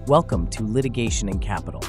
Welcome to Litigation and Capital.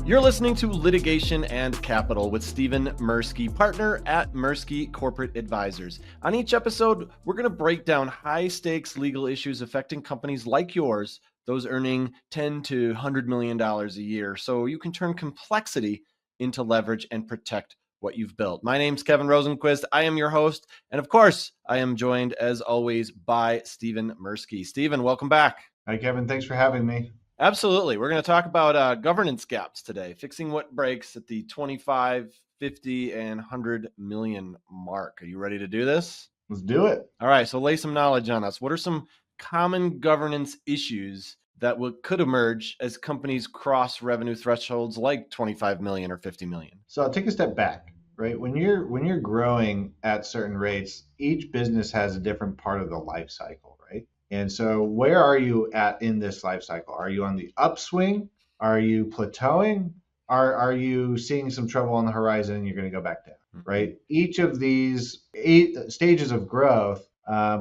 You're listening to Litigation and Capital with Stephen Mirsky, partner at Mirsky Corporate Advisors. On each episode, we're going to break down high-stakes legal issues affecting companies like yours, those earning $10 to $100 million a year, so you can turn complexity into leverage and protect what you've built. My name's Kevin Rosenquist. I am your host, and of course, I am joined, as always, by Stephen Mirsky. Stephen, welcome back. Hi, Kevin. Thanks for having me. Absolutely. We're going to talk about governance gaps today, fixing what breaks at the 25, 50, and 100 million mark. Are you ready to do this? Let's do it. All right. So lay some knowledge on us. What are some common governance issues that could emerge as companies cross revenue thresholds like 25 million or 50 million? So I'll take a step back, right? When you're growing at certain rates, each business has a different part of the life cycle, right? And so where are you at in this life cycle? Are you on the upswing? Are you plateauing? Are you seeing some trouble on the horizon and you're going to go back down, right? Each of these 8 stages of growth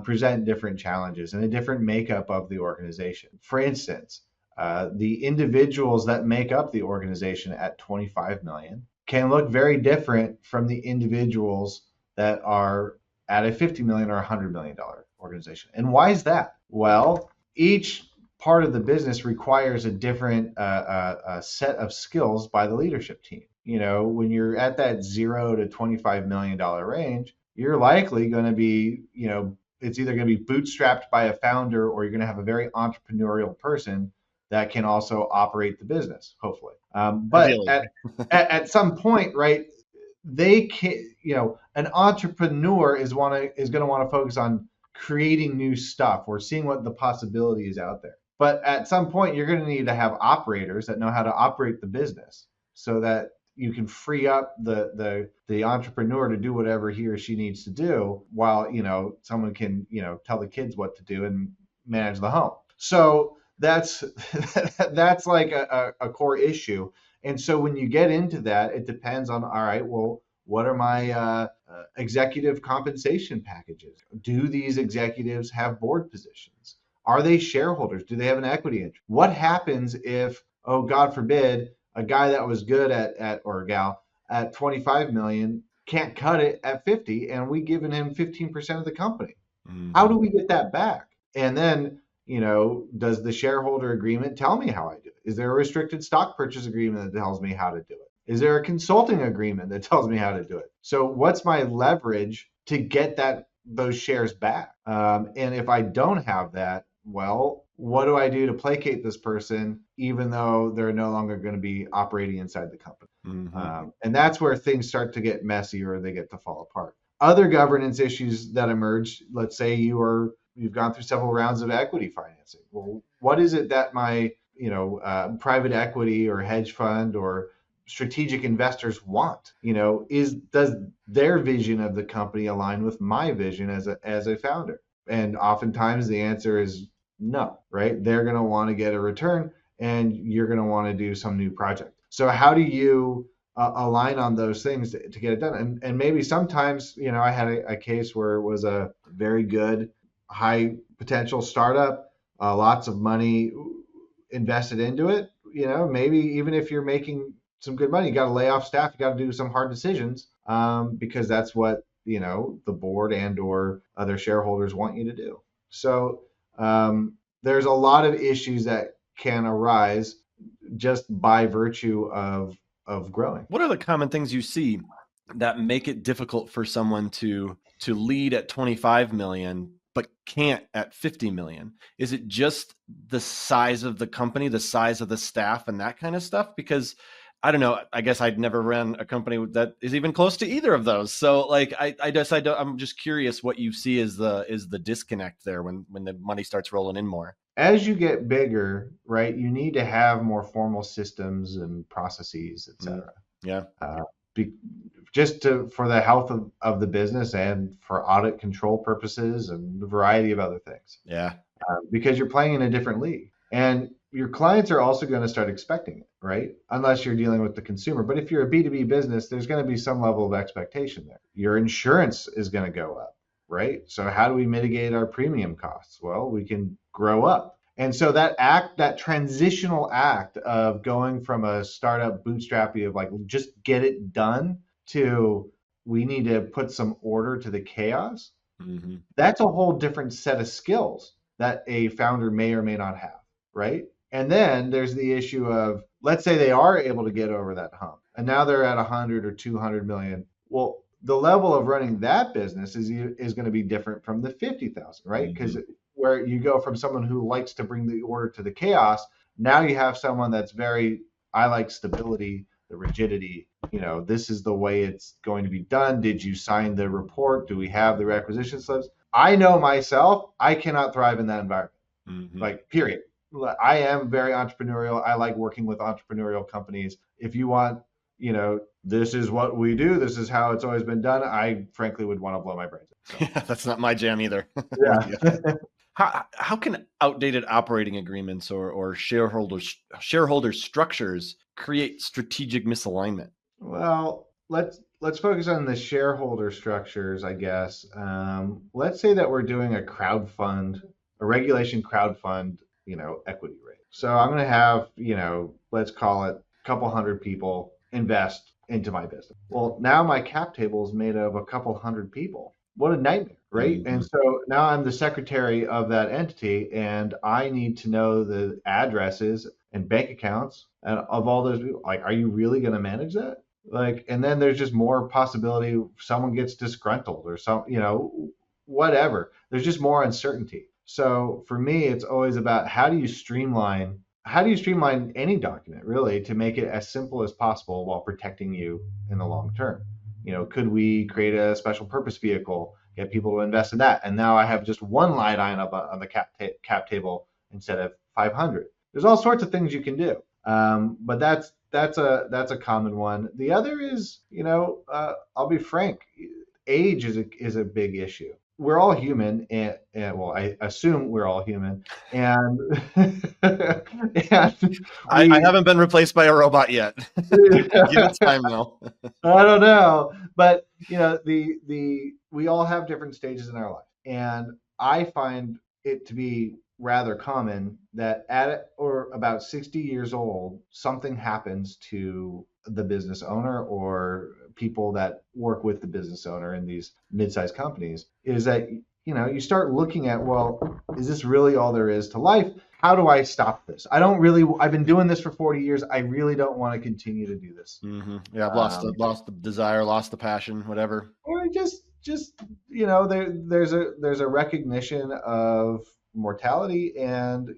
present different challenges and a different makeup of the organization. For instance, the individuals that make up the organization at 25 million can look very different from the individuals that are at a 50 million or $100 million organization. And why is that? Well, each part of the business requires a different set of skills by the leadership team. You know, when you're at that $0 to $25 million range, you're likely going to be, it's either going to be bootstrapped by a founder or you're going to have a very entrepreneurial person that can also operate the business, hopefully. But at some point, right, they can, an entrepreneur is going to want to focus on creating new stuff or seeing what the possibility is out there. But at some point, you're going to need to have operators that know how to operate the business so that you can free up the entrepreneur to do whatever he or she needs to do while, someone can, tell the kids what to do and manage the home. So that's like a core issue. And so when you get into that, it depends on, all right, well, what are my executive compensation packages? Do these executives have board positions? Are they shareholders? Do they have an equity interest? What happens if, oh, God forbid, a guy that was good or a gal at 25 million can't cut it at 50 and we given him 15% of the company? Mm-hmm. How do we get that back? And then, does the shareholder agreement tell me how I do it? Is there a restricted stock purchase agreement that tells me how to do it? Is there a consulting agreement that tells me how to do it? So what's my leverage to get those shares back? And if I don't have that, well, what do I do to placate this person, even though they're no longer going to be operating inside the company? Mm-hmm. And that's where things start to get messy or they get to fall apart. Other governance issues that emerge, let's say you've gone through several rounds of equity financing. Well, what is it that my private equity or hedge fund or strategic investors want? Does their vision of the company align with my vision as a founder? And oftentimes the answer is no, right? They're going to want to get a return and you're going to want to do some new project. So how do you align on those things to get it done? And maybe sometimes, I had a case where it was a very good, high potential startup, lots of money invested into it. Maybe even if you're making some good money, you got to lay off staff, you got to do some hard decisions because that's what the board and or other shareholders want you to do. So there's a lot of issues that can arise just by virtue of growing. What are the common things you see that make it difficult for someone to lead at 25 million but can't at 50 million? Is it just the size of the company, the size of the staff and that kind of stuff? Because I don't know, I guess I'd never ran a company that is even close to either of those. So I'm just curious what you see is the disconnect there when the money starts rolling in more. As you get bigger, right, you need to have more formal systems and processes, et cetera. Yeah. For the health of the business and for audit control purposes and a variety of other things. Yeah. Because you're playing in a different league. And your clients are also going to start expecting it, right? Unless you're dealing with the consumer. But if you're a B2B business, there's going to be some level of expectation there. Your insurance is going to go up, right? So how do we mitigate our premium costs? Well, we can grow up. And so that transitional act of going from a startup bootstrappy of like, just get it done to we need to put some order to the chaos, that's a whole different set of skills that a founder may or may not have, right? And then there's the issue of, let's say they are able to get over that hump and now they're at 100 or 200 million. Well, the level of running that business is going to be different from the 50,000, right? Because where you go from someone who likes to bring the order to the chaos, now you have someone that's very, I like stability, the rigidity, this is the way it's going to be done. Did you sign the report? Do we have the requisition slips? I know myself, I cannot thrive in that environment. Like, period. I am very entrepreneurial. I like working with entrepreneurial companies. If you want, this is what we do, this is how it's always been done, I frankly would want to blow my brains out. So. Yeah, that's not my jam either. Yeah. How can outdated operating agreements or shareholder structures create strategic misalignment? Well, let's focus on the shareholder structures, I guess. Let's say that we're doing a regulation crowdfund, equity raise. So I'm going to have, let's call it a couple hundred people invest into my business. Well, now my cap table is made of a couple hundred people. What a nightmare, right? And so now I'm the secretary of that entity, and I need to know the addresses and bank accounts and of all those people. Like, are you really going to manage that? Like, and then there's just more possibility someone gets disgruntled or whatever. There's just more uncertainty. So for me, it's always about how do you streamline any document really to make it as simple as possible while protecting you in the long term. Could we create a special purpose vehicle, get people to invest in that? And now I have just one line item up on the cap table instead of 500. There's all sorts of things you can do. But that's a common one. The other is, I'll be frank, age is a big issue. We're all human, and well, I assume we're all human, and, I haven't been replaced by a robot yet. Give it time though. I don't know, but we all have different stages in our life, and I find it to be rather common that at or about 60 years old, something happens to the business owner or people that work with the business owner in these mid-sized companies, is that, you start looking at, well, is this really all there is to life? How do I stop this? I've been doing this for 40 years. I really don't want to continue to do this. Yeah, I've lost the desire, lost the passion, whatever. Or just there's a recognition of mortality, and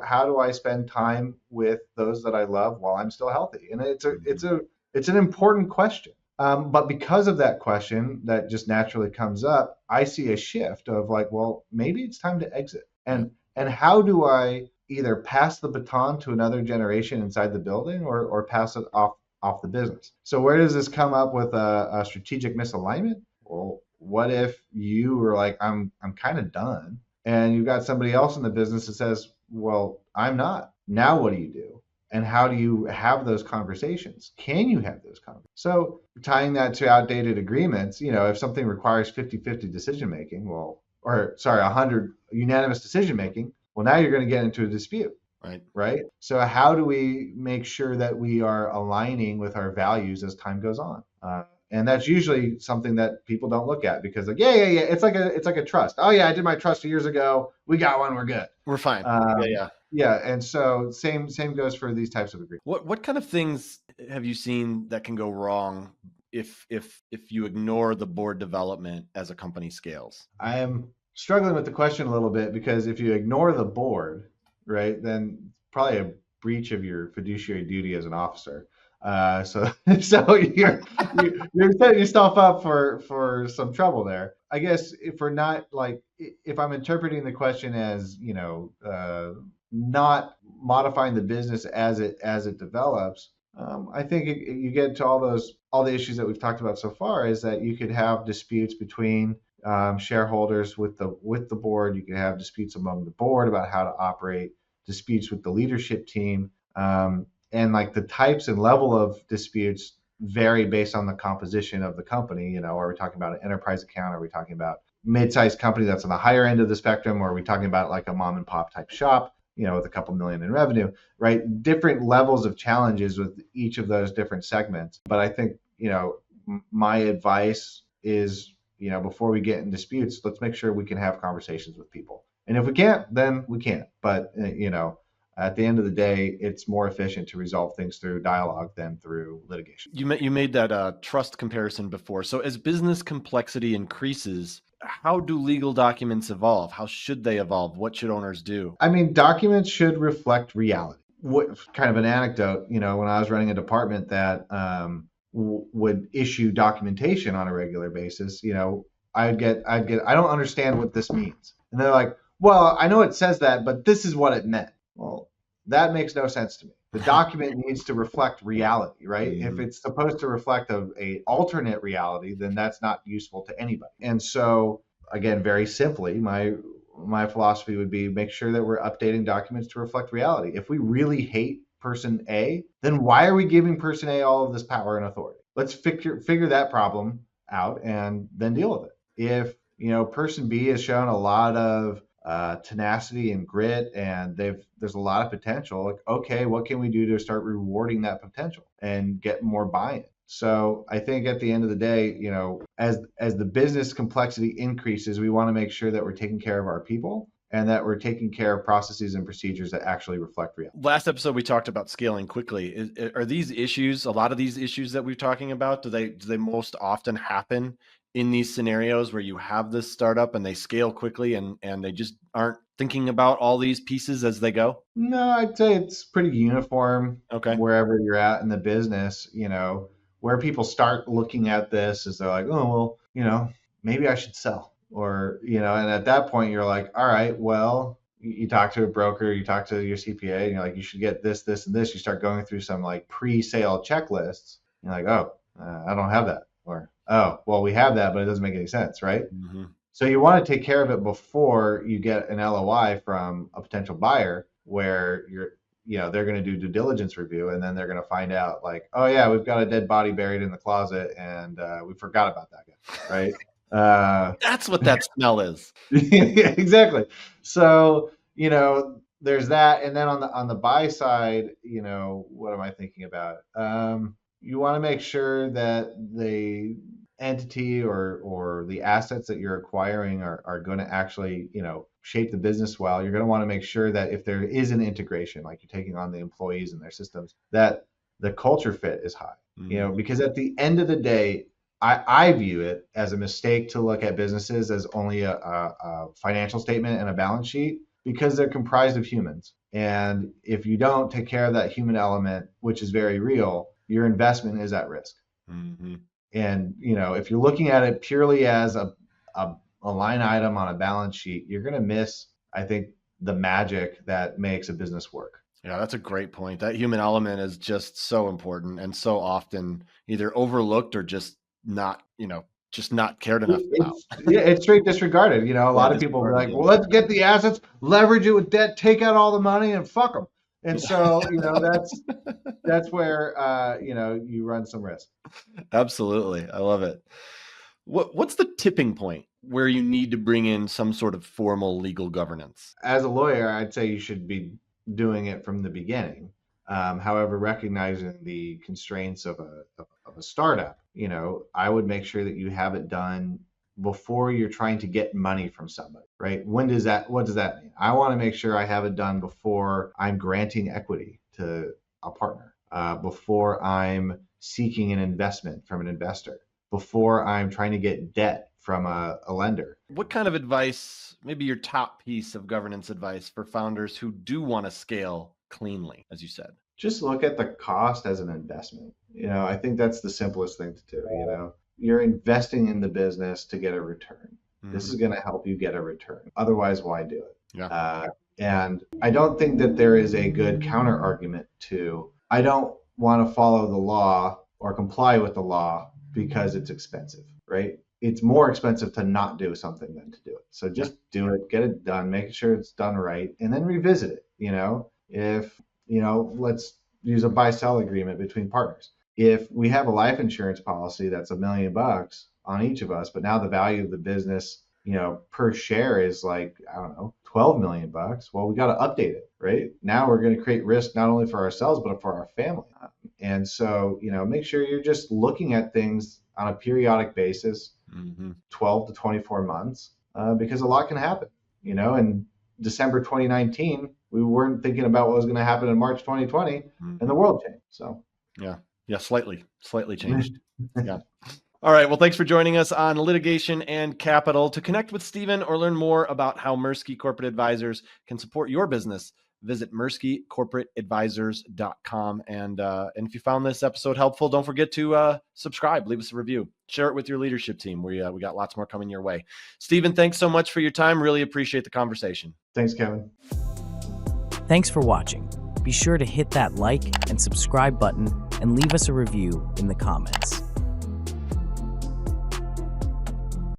how do I spend time with those that I love while I'm still healthy? And it's an important question. But because of that question that just naturally comes up, I see a shift of like, well, maybe it's time to exit. And how do I either pass the baton to another generation inside the building or pass it off the business? So where does this come up with a strategic misalignment? Well, what if you were like, I'm kind of done, and you've got somebody else in the business that says, well, I'm not. Now what do you do? And how do you have those conversations? Can you have those conversations? So tying that to outdated agreements, if something requires 50-50 decision-making, 100 unanimous decision-making, well, now you're going to get into a dispute, right? So how do we make sure that we are aligning with our values as time goes on? And that's usually something that people don't look at because like, yeah. It's like a trust. Oh yeah, I did my trust years ago. We got one. We're good. We're fine. Yeah. And so same goes for these types of agreements. What kind of things have you seen that can go wrong if you ignore the board development as a company scales? I am struggling with the question a little bit because if you ignore the board, right, then probably a breach of your fiduciary duty as an officer. So you're setting yourself up for some trouble there. I guess if I'm interpreting the question as, not modifying the business as it develops, I think you get to all the issues that we've talked about so far, is that you could have disputes between shareholders with the board. You could have disputes among the board about how to operate, disputes with the leadership team. And like the types and level of disputes vary based on the composition of the company. Are we talking about an enterprise account? Are we talking about mid-sized company that's on the higher end of the spectrum? Or are we talking about like a mom and pop type shop? with a couple million in revenue, right? Different levels of challenges with each of those different segments. But I think, my advice is, before we get in disputes, let's make sure we can have conversations with people. And if we can't, then we can't. But, at the end of the day, it's more efficient to resolve things through dialogue than through litigation. You made that trust comparison before. So as business complexity increases, how do legal documents evolve? How should they evolve? What should owners do? I mean, documents should reflect reality. What kind of an anecdote, when I was running a department that would issue documentation on a regular basis, I'd get, I don't understand what this means. And they're like, well, I know it says that, but this is what it meant. Well, that makes no sense to me. The document needs to reflect reality, right? If it's supposed to reflect a alternate reality, then that's not useful to anybody. And so, again, very simply, my philosophy would be make sure that we're updating documents to reflect reality. If we really hate person A, then why are we giving person A all of this power and authority? Let's figure that problem out and then deal with it. If person B has shown a lot of tenacity and grit, and there's a lot of potential, like, okay, what can we do to start rewarding that potential and get more buy-in? So I think at the end of the day, as the business complexity increases, we want to make sure that we're taking care of our people and that we're taking care of processes and procedures that actually reflect reality. Last episode, we talked about scaling quickly. Are these issues, a lot of these issues that we're talking about, do they most often happen in these scenarios where you have this startup and they scale quickly and they just aren't thinking about all these pieces as they go? No, I'd say it's pretty uniform. Okay. Wherever you're at in the business, where people start looking at this is they're like, oh, well, maybe I should sell. Or, and at that point you're like, all right, well, you talk to a broker, you talk to your CPA, and you're like, you should get this, this, and this. You start going through some like pre-sale checklists. You're like, oh, I don't have that. Or, oh, well, we have that, but it doesn't make any sense, right? Mm-hmm. So you want to take care of it before you get an LOI from a potential buyer where they're going to do due diligence review, and then they're going to find out like, oh yeah, we've got a dead body buried in the closet and we forgot about that guy, right? That's what that smell is. Exactly. So, there's that. And then on the buy side, what am I thinking about? You want to make sure that the entity or the assets that you're acquiring are going to actually, shape the business well. You're going to want to make sure that if there is an integration, like you're taking on the employees and their systems, that the culture fit is high, because at the end of the day, I view it as a mistake to look at businesses as only a financial statement and a balance sheet, because they're comprised of humans. And if you don't take care of that human element, which is very real, your investment is at risk. Mm-hmm. And, if you're looking at it purely as a line item on a balance sheet, you're going to miss, I think, the magic that makes a business work. Yeah, that's a great point. That human element is just so important and so often either overlooked or just not cared enough about. It's straight disregarded. A lot of people are like, well, let's get the assets, leverage it with debt, take out all the money and fuck them. And so, that's where, you run some risk. Absolutely. I love it. What's the tipping point where you need to bring in some sort of formal legal governance? As a lawyer, I'd say you should be doing it from the beginning. However, recognizing the constraints of a startup, I would make sure that you have it done before you're trying to get money from somebody, right? What does that mean? I want to make sure I have it done before I'm granting equity to a partner, before I'm seeking an investment from an investor, before I'm trying to get debt from a lender. What kind of advice, maybe your top piece of governance advice for founders who do want to scale cleanly, as you said? Just look at the cost as an investment. I think that's the simplest thing to do. You're investing in the business to get a return. Mm-hmm. This is going to help you get a return. Otherwise, why do it? Yeah. And I don't think that there is a good counter argument to, I don't want to follow the law or comply with the law because it's expensive, right? It's more expensive to not do something than to do it. So just do it, get it done, make sure it's done right, and then revisit it. If, let's use a buy-sell agreement between partners. If we have a life insurance policy that's $1 million on each of us, but now the value of the business, per share is like, I don't know, $12 million. Well, we got to update it, right? Now we're going to create risk not only for ourselves, but for our family. And so, make sure you're just looking at things on a periodic basis, 12 to 24 months, because a lot can happen. In December 2019, we weren't thinking about what was going to happen in March 2020, and the world changed. So, yeah, slightly changed. Yeah. All right. Well, thanks for joining us on Litigation and Capital. To connect with Stephen or learn more about how Mirsky Corporate Advisors can support your business, visit MirskyCorporateAdvisors.com. And if you found this episode helpful, don't forget to subscribe, leave us a review, share it with your leadership team. We got lots more coming your way. Stephen, thanks so much for your time. Really appreciate the conversation. Thanks, Kevin. Thanks for watching. Be sure to hit that like and subscribe button and leave us a review in the comments.